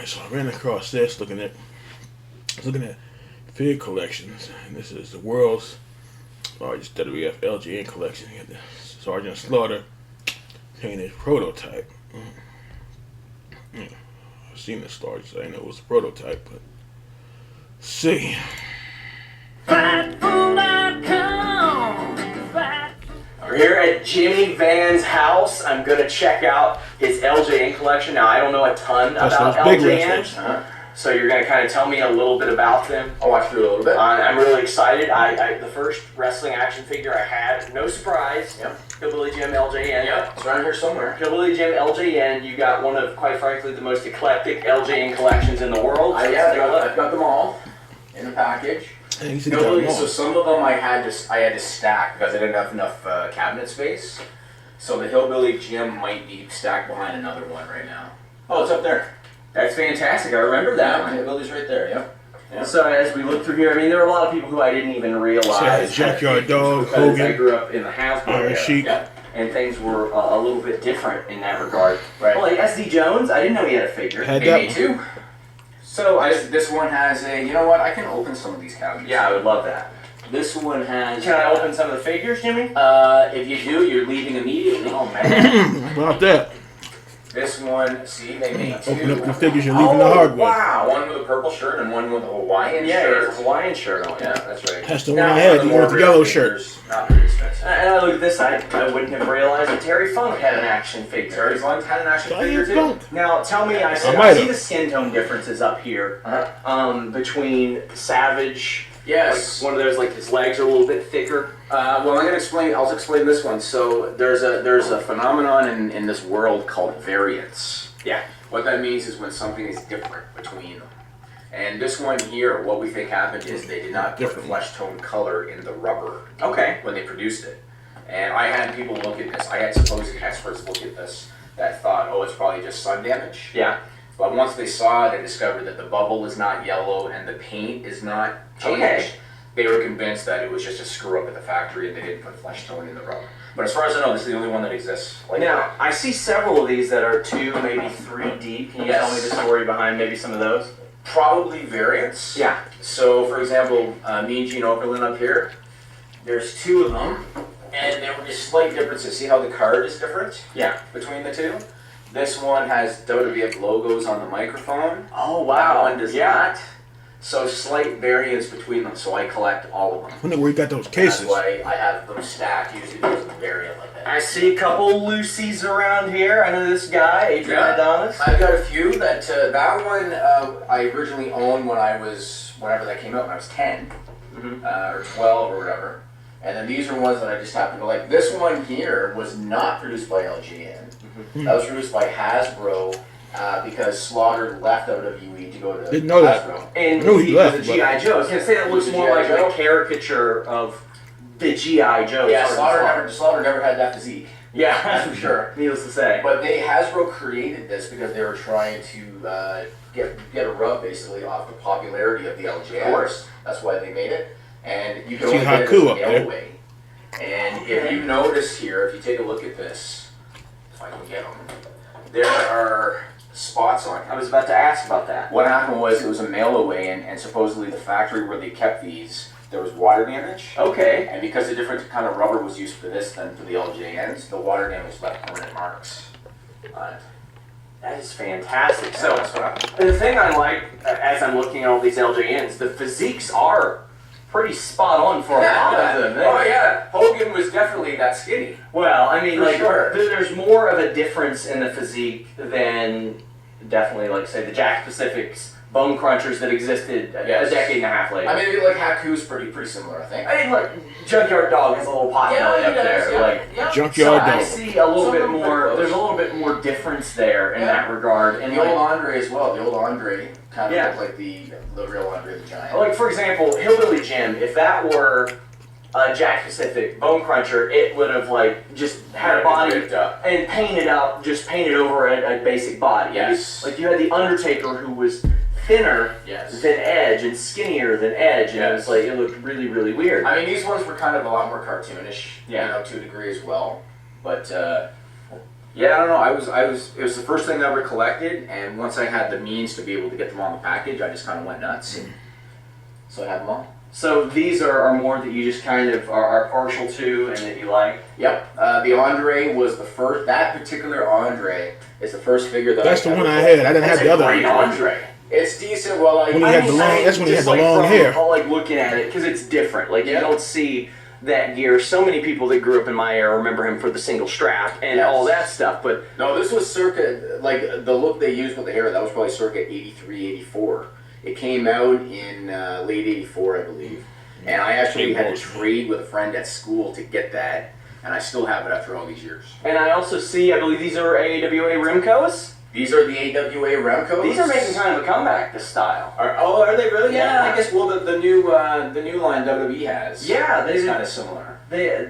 Alright, so I ran across this looking at fig collections, and this is the world's largest WWF LJN collection. You got the Sergeant Slaughter painted prototype. I've seen this Slaughter, so I know it was a prototype, but let's see. We're here at Jimmy Van's house. I'm going to check out his LJN collection. Now, I don't know a ton about LJN, so you're going to kind of tell me a little bit about them. I'll walk through a little bit. I'm really excited. The first wrestling action figure I had, no surprise, Hillbilly Jim LJN. Yep, it's around here somewhere. Hillbilly Jim LJN, you got one of, quite frankly, the most eclectic LJN collections in the world. I've got them all in a package. So some of them I had to stack because I didn't have enough cabinet space. So the Hillbilly Jim might be stacked behind another one right now. Oh, it's up there. That's fantastic. I remember that one. Hillbilly's right there. Yep. So as we look through here, I mean, there are a lot of people who I didn't even realize. Junkyard Dog, because Hogan. I grew up in the Hasbro Iron Sheik. and things were a little bit different in that regard. Right. Well, like SD Jones, I didn't know he had a figure. Had that me too. So this one has a, you know what, I can open some of these cabinets. Yeah, I would love that. This one has... Can I open some of the figures, Jimmy? If you do, you're leaving immediately. Oh, man. How about that? This one, see, they made two. Open up the figures, you're leaving the hardwood. Wow. One with a purple shirt and one with a Hawaiian shirt. Yeah, it's a Hawaiian shirt on it. Yeah, that's right. That's the one I had, the one with the yellow shirt. Not very expensive. And I look at this, I wouldn't have realized that Terry Funk had an action figure. Terry Funk had an action figure too. Funk. Now, tell me, I see the skin tone differences up here between Savage. Yes. Like one of those, like his legs are a little bit thicker. Well, I'm gonna explain. I'll explain this one. So there's a phenomenon in this world called variance. Yeah. What that means is when something is different between them. And this one here, what we think happened is they did not put flesh tone color in the rubber. Okay. When they produced it, and I had people look at this. I had supposed experts look at this that thought, oh, it's probably just sun damage. Yeah. But once they saw it and discovered that the bubble is not yellow and the paint is not changed, they were convinced that it was just a screw up at the factory and they didn't put flesh tone in the rubber. But as far as I know, this is the only one that exists. Like now, I see several of these that are 2, maybe 3 deep. Can you tell me the story behind maybe some of those? Probably variants. Yeah. So, for example, me and Gene Okerlund up here, there's 2 of them, and there were just slight differences. See how the card is different? Yeah. Between the 2? This one has WWF logos on the microphone. Oh, wow. That one does not. So slight variance between them, so I collect all of them. I wonder where you got those cases. That's why I have them stacked, usually there's a variant like that. I see a couple Lucy's around here. I know this guy, Adrian Adonis. I've got a few. That one I originally owned when I was, whenever that came out, when I was 10 or 12 or whatever. And then these are ones that I just happened to like. This one here was not produced by LJN. That was produced by Hasbro because Slaughter left WWE to go to Didn't know that. Hasbro. And he left, the G.I. Joe. I was going to say that looks more like a caricature of the G.I. Joe. Yeah, Slaughter never had that physique. Yeah, that's for sure. Needless to say. But Hasbro created this because they were trying to get a rub basically off the popularity of the LJN. Of course. That's why they made it. And you can only get it as a mail away. And if you notice here, if you take a look at this, if I can get them, there are spots on here. I was about to ask about that. What happened was it was a mail away, and supposedly the factory where they kept these, there was water damage. Okay. And because a different kind of rubber was used for this than for the LJNs, the water damage left permanent marks on it. That is fantastic. Yeah, so that's what happened. the thing I like as I'm looking at all these LJNs, the physiques are pretty spot on for a lot of them. Oh yeah, Hogan was definitely that skinny. Well, I mean, like, sure. There's more of a difference in the physique than definitely, like, say, the Jack Pacific's bone crunchers that existed a decade and a half later. I mean, like Haku's pretty similar, I think. I mean, look, Junkyard Dog has a little pot belly up there. Junkyard Dog. I see a little bit more. There's a little bit more difference there in that regard. And the old Andre as well. The old Andre kind of looked like the real Andre the Giant. Like, for example, Hillbilly Jim. If that were a Jack Pacific bone cruncher, it would have like just had a body and painted over a basic body. Yes. Like you had the Undertaker, who was thinner than Edge and skinnier than Edge, and it was like it looked really, really weird. I mean, these ones were kind of a lot more cartoonish, you know, to a degree as well. But Yeah, I don't know. It was the first thing I ever collected, and once I had the means to be able to get them on the package, I just kind of went nuts. So I have them all. So these are more that you just kind of are partial to and that you like? Yep. The Andre was the first. That particular Andre is the first figure that That's the one I had. I didn't have the other Great Andre. It's decent. Well, when he had the long, that's when he had the long hair. Like looking at it, because it's different. Like you don't see that gear. So many people that grew up in my era remember him for the single strap and all that stuff. But no, this was circa, like the look they used with the hair, that was probably circa 83, 84. It came out in late 84, I believe. And I actually had to trade with a friend at school to get that. And I still have it after all these years. And I also see, I believe these are AWA Remcos? These are the AWA Remcos. These are making kind of a comeback, this style. Are they really? Yeah. I guess, well, the new line WWE has. Yeah. It's kind of similar.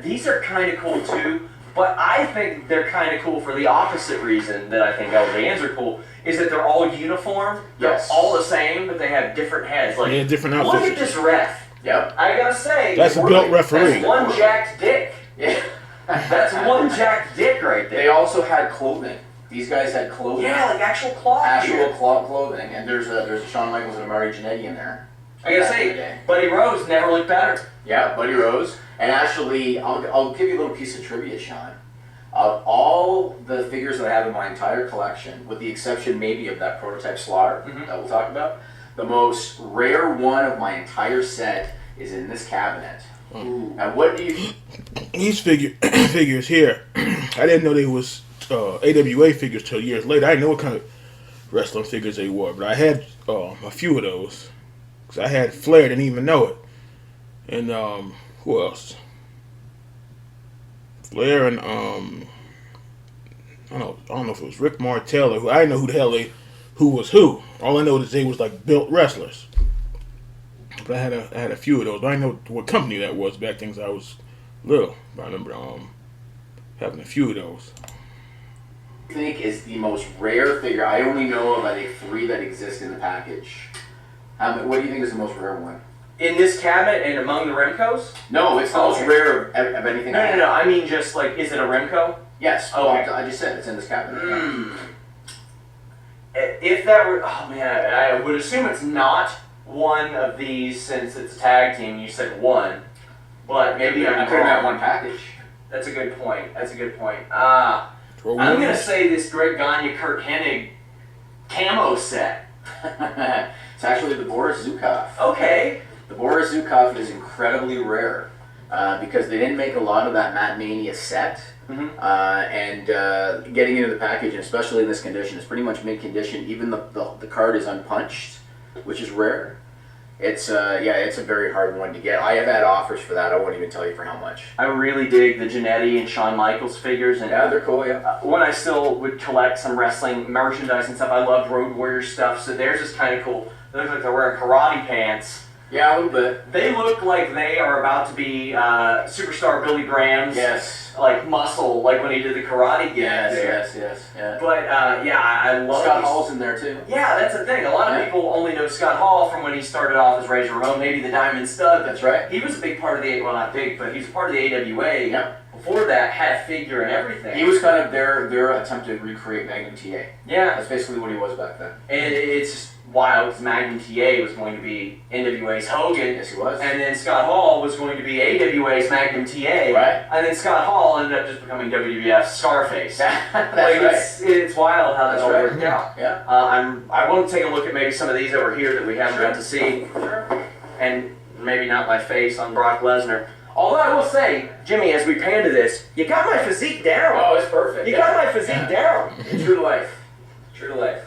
These are kind of cool too, but I think they're kind of cool for the opposite reason that I think LJNs are cool, is that they're all uniform, they're all the same, but they have different heads. Like, yeah, different outfits. Look at this ref. Yep. I gotta say, that's a built referee. That's one jacked dick. Yeah. That's one jacked dick right there. They also had clothing. These guys had clothing. Yeah, like actual cloth. Actual cloth clothing, and there's a Shawn Michaels and a Mari Jannetty in there. I gotta say, Buddy Rose never looked better. Yeah, Buddy Rose. And actually, I'll give you a little piece of trivia, Sean. Of all the figures that I have in my entire collection, with the exception maybe of that prototype Slaughter that we'll talk about, the most rare one of my entire set is in this cabinet. And what do you... These figures here, I didn't know they was AWA figures till years later. I didn't know what kind of wrestling figures they were, but I had a few of those. Because I had Flair, didn't even know it. And who else? Flair and I don't know if it was Rick Martel or who. I didn't know who the hell who was who. All I know is they was like built wrestlers. But I had a few of those. I didn't know what company that was back then, 'cause I was little. But I remember having a few of those. I think is the most rare figure. I only know of, I think, 3 that exist in the package. What do you think is the most rare one? In this cabinet and among the Remcos? No, it's the most rare of anything. No. I mean, just like, is it a Remco? Yes. Oh, okay. I just said it's in this cabinet. If that were, oh man, I would assume it's not one of these since it's a tag team. You said one, but maybe I could have had one package. That's a good point. I'm gonna say this Greg Gagne, Kurt Hennig camo set. It's actually the Boris Zukov. Okay. The Boris Zukov is incredibly rare because they didn't make a lot of that Matt Mania set. And getting into the package, and especially in this condition, is pretty much mint condition. Even the card is unpunched, which is rare. It's it's a very hard one to get. I have had offers for that. I won't even tell you for how much. I really dig the Jannetty and Shawn Michaels figures, and yeah, they're cool. Yeah. When I still would collect some wrestling merchandise and stuff, I loved Road Warrior stuff. So theirs is kind of cool. They look like they're wearing karate pants. Yeah, a little bit. They look like they are about to be superstar Billy Graham's like muscle, like when he did the karate gig. Yes. But I love Scott Hall's in there too. Yeah, that's the thing. A lot of people only know Scott Hall from when he started off as Razor Ramon, maybe the Diamond Stud. That's right. He was a big part of the, well, not big, but he was part of the AWA. Yeah. Before that, had a figure and everything. He was kind of their attempt to recreate Magnum TA. Yeah. That's basically what he was back then. And it's just wild, because Magnum TA was going to be NWA's Hogan. Yes, he was. And then Scott Hall was going to be AWA's Magnum TA. Right. And then Scott Hall ended up just becoming WWF's Scarface. That's right. It's wild how that all worked out. Yeah. I want to take a look at maybe some of these over here that we haven't got to see. Sure. And maybe not my face on Brock Lesnar. Although I will say, Jimmy, as we pan to this, you got my physique down. Oh, it's perfect. You got my physique down. True to life. True to life.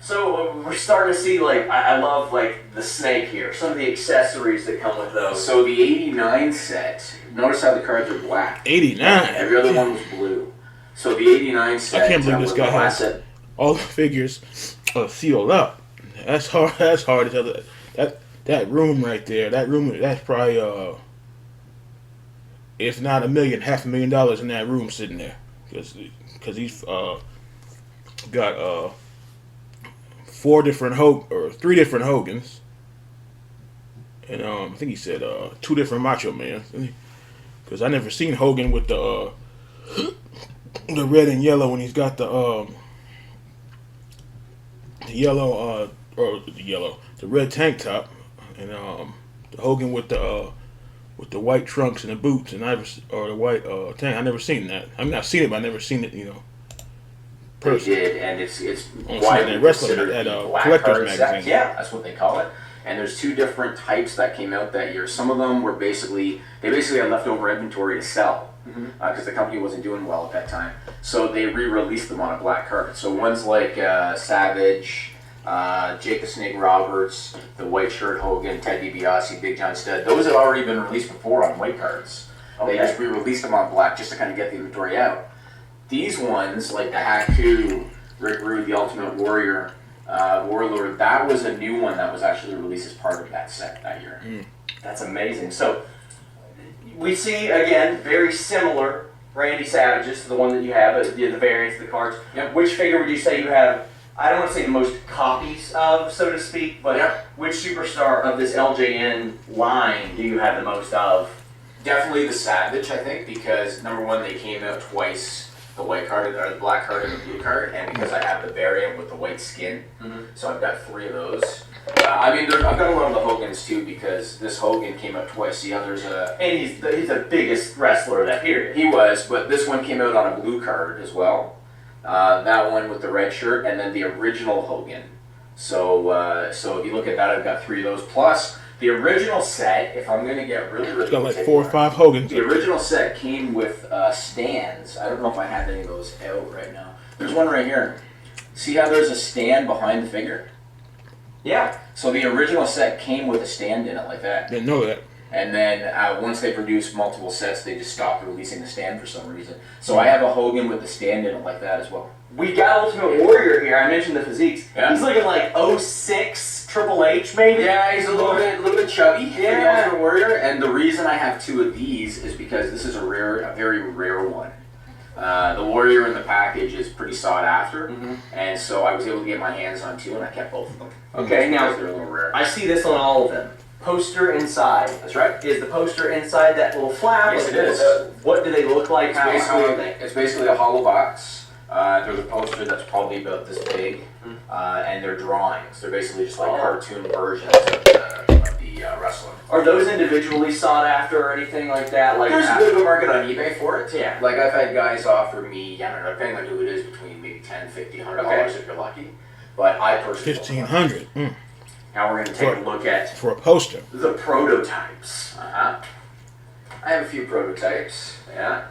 So we're starting to see, like, I love, like, the snake here. Some of the accessories that come with those. So the 89 set, notice how the cards are black. 89? Every other one was blue. So the 89 set. I can't believe this guy has all the figures sealed up. That's hard. That's hard to tell. That room right there, that's probably, if not $500,000 in that room sitting there. Because he's got 3 different Hogans, and I think he said 2 different Macho Mans. Because I never seen Hogan with the the red and yellow when he's got the yellow the red tank top, and the Hogan with the white trunks and the boots, and the white tank. I never seen that. I mean, I've seen it, but I never seen it. They did, and it's widely considered at collector's magazine. Yeah, that's what they call it. And there's two different types that came out that year. Some of them were basically had leftover inventory to sell because the company wasn't doing well at that time. So they re-released them on a black card. So ones like Savage, Jake the Snake Roberts, the White Shirt Hogan, Ted DiBiase, Big John Studd. Those had already been released before on white cards. Okay. They just re-released them on black just to kind of get the inventory out. These ones, like the Haku, Rick Rude, the Ultimate Warrior, Warlord, that was a new one that was actually released as part of that set that year. That's amazing. So we see, again, very similar Randy Savages to the one that you have, the variants of the cards. Yep. Which figure would you say you have, I don't want to say the most copies of, so to speak, but which superstar of this LJN line do you have the most of? Definitely the Savage, I think, because number one, they came out twice. The white card, or the black card, and the blue card, and because I have the variant with the white skin, so I've got 3 of those. I've got a lot of the Hogans too, because this Hogan came out twice. See how there's a... And he's the biggest wrestler of that period. He was, but this one came out on a blue card as well. That one with the red shirt, and then the original Hogan. So if you look at that, I've got 3 of those, plus... The original set, if I'm going to get really it's got like 4 or 5 Hogans. The original set came with stands. I don't know if I have any of those out right now. There's one right here. See how there's a stand behind the figure? Yeah. So the original set came with a stand in it like that. Didn't know that. And then once they produced multiple sets, they just stopped releasing the stand for some reason. So I have a Hogan with the stand in it like that as well. We got Ultimate Warrior here. I mentioned the physiques. Yeah. He's looking like 06 Triple H, maybe? Yeah, he's a little bit chubby for the Yeah. Ultimate Warrior. And the reason I have 2 of these is because this is a very rare one. The Warrior in the package is pretty sought after, and so I was able to get my hands on 2, and I kept both of them. Okay, now they're a little rare. I see this on all of them. Poster inside. That's right. Is the poster inside that little flap? Yes, it is. What do they look like? How are they? It's basically a hollow box. There's a poster that's probably about this big, and they're drawings. They're basically just like cartoon versions of the wrestler. Are those individually sought after or anything like that? Like there's a bit of a market on eBay for it. Yeah. Like I've had guys offer me, I don't know, depending on who it is, between maybe $10, $50, $100 if you're lucky. But I personally $1,500. Now we're going to take a look at for a poster. The prototypes. I have a few prototypes. Yeah.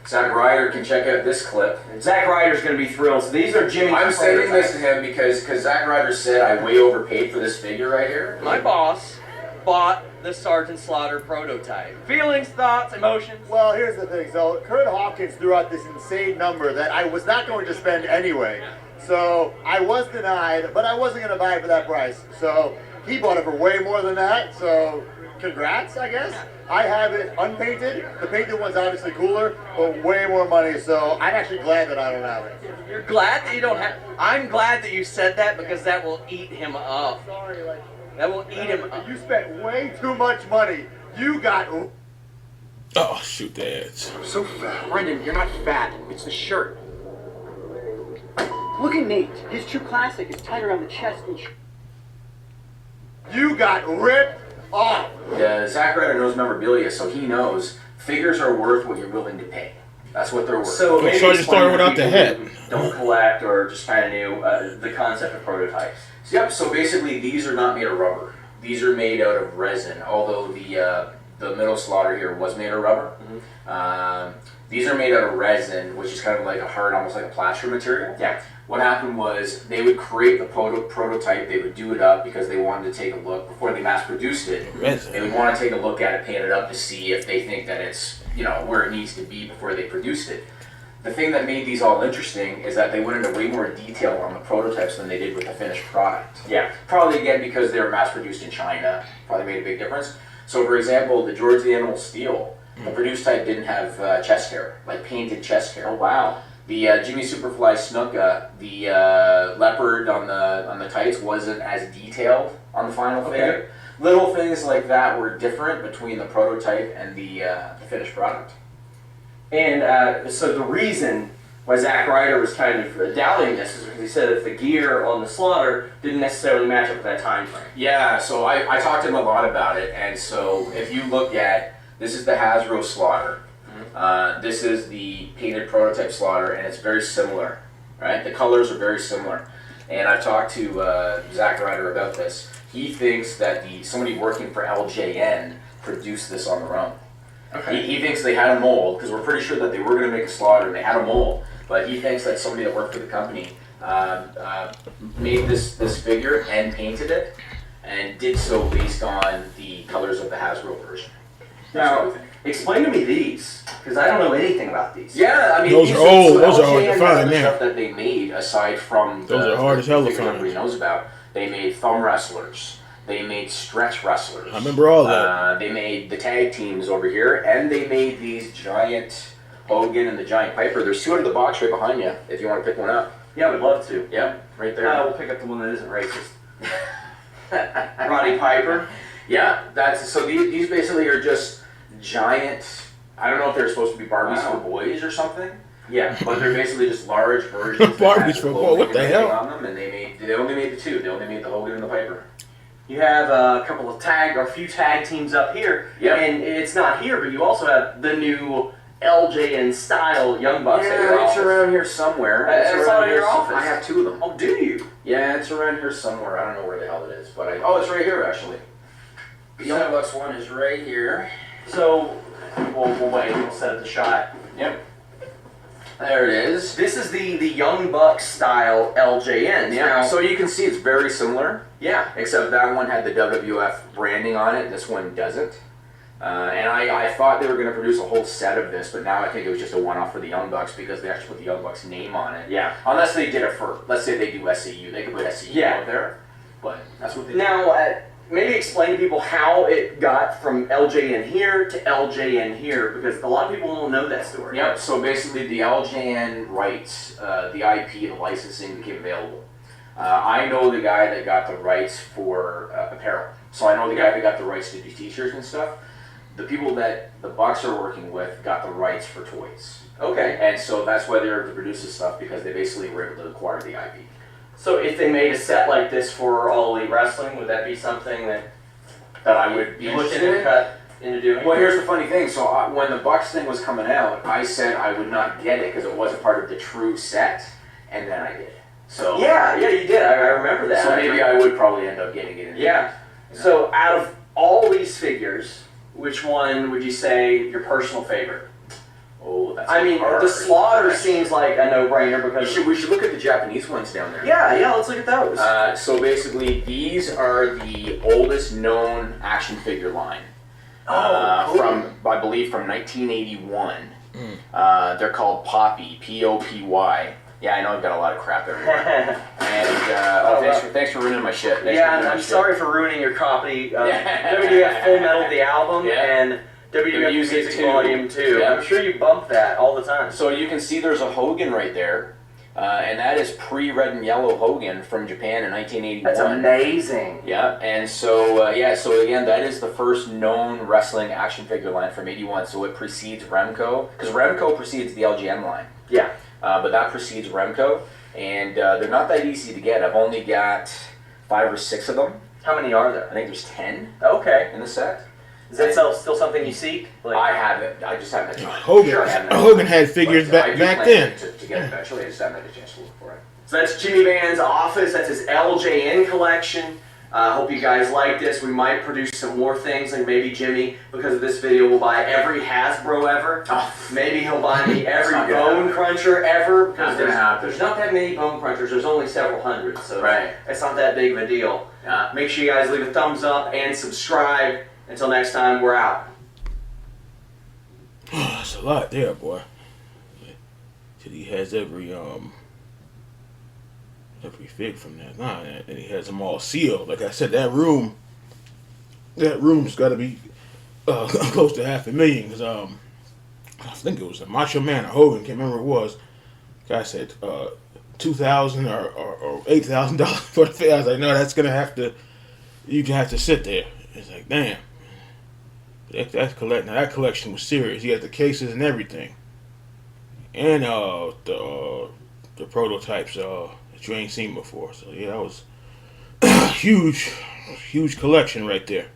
Zack Ryder can check out this clip. Zack Ryder's going to be thrilled. So these are Jimmy's I'm saving this to him because Zack Ryder said I way overpaid for this figure right here. My boss bought the Sergeant Slaughter prototype. Feelings, thoughts, emotions? Well, here's the thing. So Kurt Hawkins threw out this insane number that I was not going to spend anyway. So I was denied, but I wasn't going to buy it for that price. So he bought it for way more than that. So congrats, I guess. I have it unpainted. The painted one's obviously cooler, but way more money. So I'm actually glad that I don't have it. You're glad that you don't have... I'm glad that you said that because that will eat him up. Sorry, that will eat him up. You spent way too much money. You got... Oh, shoot the ads. I'm so fat. Brendan, you're not fat. It's the shirt. Look at Nate. His true classic is tied around the chest and... You got ripped off. Zack Ryder knows memorabilia, so he knows figures are worth what you're willing to pay. That's what they're worth. So maybe just started without the head. Don't collect or just kind of new the concept of prototypes. Yep. So basically, these are not made of rubber. These are made out of resin. Although the middle slaughter here was made of rubber. These are made out of resin, which is kind of like a hard, almost like a plaster material. Yeah. What happened was they would create the prototype, they would do it up because they wanted to take a look, before they mass produced it, they would want to take a look at it, paint it up to see if they think that it's, where it needs to be before they produced it. The thing that made these all interesting is that they went into way more detail on the prototypes than they did with the finished product. Yeah. Probably again because they were mass produced in China, probably made a big difference. So for example, the George the Animal Steel, the produced type didn't have chest hair, like painted chest hair. Oh wow. The Jimmy Superfly Snuka, the leopard on the tights wasn't as detailed on the final figure. Little things like that were different between the prototype and the finished product. And so the reason why Zack Ryder was kind of doubting this is because he said that the gear on the Slaughter didn't necessarily match up with that time frame. Yeah, so I talked to him a lot about it, and so if you look at, this is the Hasbro Slaughter. This is the painted prototype Slaughter, and it's very similar, right? The colors are very similar. And I've talked to Zack Ryder about this. He thinks that somebody working for LJN produced this on their own. Okay. He thinks they had a mold, because we're pretty sure that they were going to make a Slaughter, and they had a mold. But he thinks that somebody that worked for the company made this figure and painted it, and did so based on the colors of the Hasbro version. Now, explain to me these, because I don't know anything about these. Yeah, I mean, those are old. Those are hard to find now. Stuff that they made, aside from those are hard as hell to find. Everybody knows about. They made thumb wrestlers. They made stretch wrestlers. I remember all that. They made the tag teams over here, and they made these giant Hogan and the giant Piper. There's two in the box right behind you, if you want to pick one up. Yeah, we'd love to. Yeah, right there. We'll pick up the one that isn't racist. Roddy Piper. Yeah, so these basically are just giant. I don't know if they're supposed to be Barbies for boys or something. Yeah, but they're basically just large versions. Barbies for boys. What the hell? On them, and they only made the two. They only made the Hogan and the Piper. You have a couple of a few tag teams up here. Yep. And it's not here, but you also have the new LJN style Young Bucks at your Yeah, it's office. around here somewhere. It's around out of your office. I have two of them. Oh, do you? Yeah, it's around here somewhere. I don't know where the hell it is, but it's right here actually. The Young Bucks one is right here. So, we'll wait. We'll set up the shot. Yep. There it is. This is the Young Bucks style LJN. Yeah. Now, So you can see it's very similar. yeah. Except that one had the WWF branding on it, this one doesn't. And I thought they were going to produce a whole set of this, but now I think it was just a one-off for the Young Bucks because they actually put the Young Bucks name on it. Yeah. Unless they did it for, let's say they do SCU, they could put SCU out there, but that's what they Now, maybe explain to people how it got from LJN here to LJN here, because a lot of people don't know that story. Yep, so basically the LJN rights, the IP, the licensing became available. I know the guy that got the rights for apparel. So I know the guy that got the rights to do t-shirts and stuff. The people that the Bucks are working with got the rights for toys. Okay. And so that's why they were able to produce this stuff, because they basically were able to acquire the IP. So if they made a set like this for All Elite Wrestling, would that be something that I would be push interested and in. cut into doing? Well, here's the funny thing. So when the Bucks thing was coming out, I said I would not get it because it wasn't part of the true set, and then I did. So Yeah, you did. I remember that. So maybe I would probably end up getting it. Yeah. So out of all these figures, which one would you say your personal favorite? Oh, that's. I mean, hard. the Slaughter seems like a no-brainer because We should look at the Japanese ones down there. yeah, let's look at those. So basically, these are the oldest known action figure line. Cool. From I believe from 1981. They're called Poppy, P-O-P-Y. Yeah, I know I've got a lot of crap everywhere. And thanks for ruining my shit. I'm sorry for ruining your copy of WWF Full Metal the album and WWF Music Volume 2. Yeah. I'm sure you bump that all the time. So you can see there's a Hogan right there, and that is pre-red and yellow Hogan from Japan in 1981. That's amazing. Yeah, and so so again, that is the first known wrestling action figure line from '81. So it precedes Remco, because Remco precedes the LGN line. Yeah. But that precedes Remco, and they're not that easy to get. I've only got 5 or 6 of them. How many are there? I think there's 10 Okay. in the set. Is that still something you seek? I haven't. I just haven't had time. Hogan had figures But, I back do back plan then. to get it eventually. I just haven't had a chance to look for it. So that's Jimmy Van's office. That's his LJN collection. I hope you guys like this. We might produce some more things, and maybe Jimmy, because of this video, will buy every Hasbro ever. Maybe he'll buy me every That's not gonna Bone Cruncher ever. Because Not gonna happen. there's not that many Bone Crunchers. There's only several hundred, so Right. it's not that big of a deal. Yeah. Make sure you guys leave a thumbs up and subscribe. Until next time, we're out. That's a lot there, boy. He has every fig from that line, and he has them all sealed. Like I said, that room's got to be close to $500,000. Because I think it was a Macho Man or Hogan, can't remember what it was. Guy said $2,000 or $8,000 for the fig. I was like, no, that's gonna have to. You can have to sit there. It's like, damn. That collection was serious. He had the cases and everything. the prototypes that you ain't seen before. So yeah, that was huge collection right there.